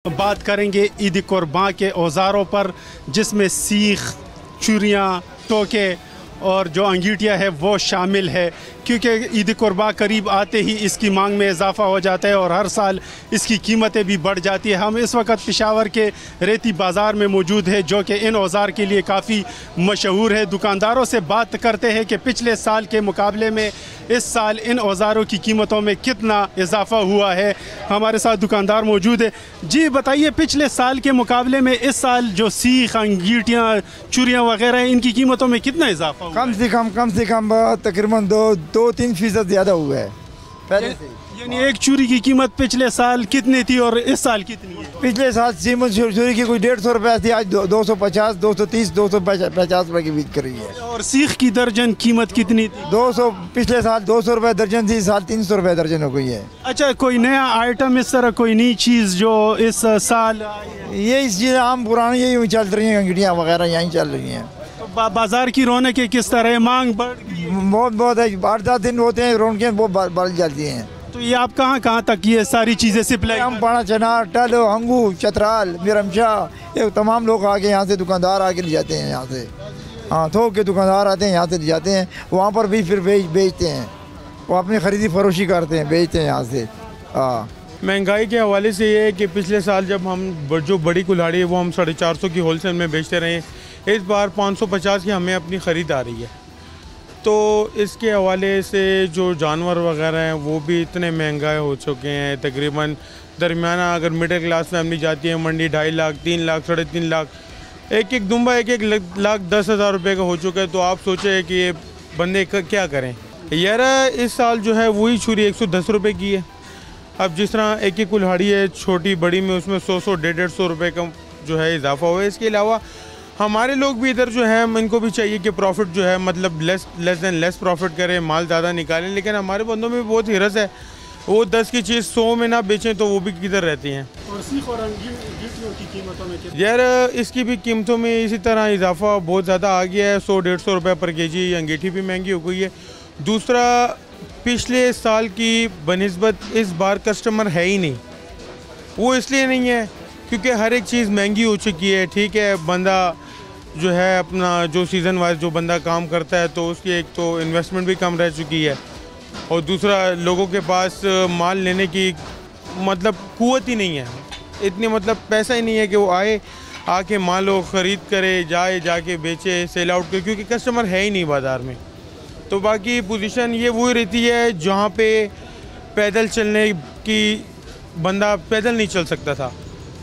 बात करेंगे ईद कुर्बान के औज़ारों पर, जिसमें सीख, छुरियाँ, टोके और जो अंगीठियाँ है वो शामिल है, क्योंकि ईद कुर्बान करीब आते ही इसकी मांग में इजाफ़ा हो जाता है और हर साल इसकी कीमतें भी बढ़ जाती है। हम इस वक्त पेशावर के रेती बाज़ार में मौजूद है, जो कि इन औज़ार के लिए काफ़ी मशहूर है। दुकानदारों से बात करते हैं कि पिछले साल के मुकाबले में इस साल इन औज़ारों की कीमतों में कितना इजाफ़ा हुआ है। हमारे साथ दुकानदार मौजूद है। जी बताइए, पिछले साल के मुकाबले में इस साल जो सीख, अंगीठियाँ, चूड़ियाँ वगैरह, इनकी कीमतों में कितना इजाफ़ा हुआ? कम से कम तकरीबन 2-3% ज़्यादा हुआ है पहले से। यानी एक चूड़ी की कीमत पिछले साल कितनी थी और इस साल कितनी है? पिछले साल सीमेंट चूड़ी की कोई 150 रुपये थी, आज 250, 230, 250 रुपये की बिक रही है। और सीख की दर्जन कीमत कितनी थी? 200, पिछले साल 200 रुपये दर्जन थी, इस साल 300 रुपये दर्जन हो गई है। अच्छा, कोई नया आइटम इस तरह, कोई नई चीज़ जो इस साल आई है? ये इस चीज़ आम पुरानी यही चल रही हैं, अंगड़ियाँ वगैरह यहीं चल रही हैं। तो बाजार की रौनक किस तरह है? मांग बढ़ गई है? बहुत है, 8-10 दिन होते हैं, रौनकें बहुत बढ़ जाती हैं। तो ये आप कहाँ तक ये सारी चीज़ें सप्लाई? हम पाना, चनार, टलो, हंगू, चतराल, मिरमशाह, ये तमाम लोग आके यहाँ से, दुकानदार आके ले जाते हैं यहाँ से। हाँ, थोक के दुकानदार आते हैं यहाँ से ले जाते हैं, वहाँ पर भी फिर बेचते हैं, वो अपनी ख़रीदी फरोशी करते हैं, बेचते हैं यहाँ से। हाँ, महंगाई के हवाले से ये है कि पिछले साल जब हम जो बड़ी कुल्हाड़ी है वो हम 450 की होलसेल में बेचते रहे, इस बार 550 की हमें अपनी ख़रीद आ रही है। तो इसके हवाले से जो जानवर वगैरह हैं वो भी इतने महंगाई हो चुके हैं। तकरीबन दरमियाना अगर मिडिल क्लास फैमिली जाती है मंडी 2.5 लाख, 3 लाख, 3.5 लाख, एक दुम्बा 1,10,000 रुपये का हो चुका है। तो आप सोचे कि ये बंदे क्या करें यार। इस साल जो है वही छुरी 110 रुपये की है। अब जिस तरह एक कुल्हाड़ी है छोटी बड़ी में, उसमें 100, 150 रुपये का जो है इजाफा हुआ है। इसके अलावा हमारे लोग भी इधर जो है इनको भी चाहिए कि प्रॉफिट जो है मतलब लेस दैन लेस प्रॉफिट करें, माल ज़्यादा निकालें, लेकिन हमारे बंदों में भी बहुत हिरस है, वो 10 की चीज़ 100 में ना बेचें तो वो भी किधर रहती हैं। और सीख और अंगीठियों की कीमतों में यार इसकी भी कीमतों में इसी तरह इजाफा बहुत ज़्यादा आ गया है। 100-150 रुपये पर केजी अंगीठी भी महंगी हो गई है। दूसरा, पिछले साल की बनिस्बत इस बार कस्टमर है ही नहीं। वो इसलिए नहीं है क्योंकि हर एक चीज़ महंगी हो चुकी है। ठीक है, बंदा जो है अपना जो सीज़न वाइज जो बंदा काम करता है तो उसकी एक तो इन्वेस्टमेंट भी कम रह चुकी है, और दूसरा लोगों के पास माल लेने की मतलब कुव्वत ही नहीं है, इतनी मतलब पैसा ही नहीं है कि वो आके माल लो ख़रीद करे, जाके बेचे, सेल आउट करे, क्योंकि कस्टमर है ही नहीं बाज़ार में। तो बाकी पोजीशन ये वही रहती है जहाँ पे पैदल चलने की बंदा पैदल नहीं चल सकता था,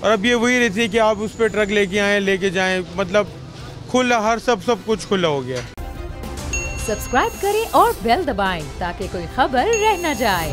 और अब ये वही रहती है कि आप उस पर ट्रक लेके जाएं, मतलब खुला हर सब कुछ खुला हो गया। सब्सक्राइब करें और बेल दबाएं ताकि कोई खबर रह न जाए।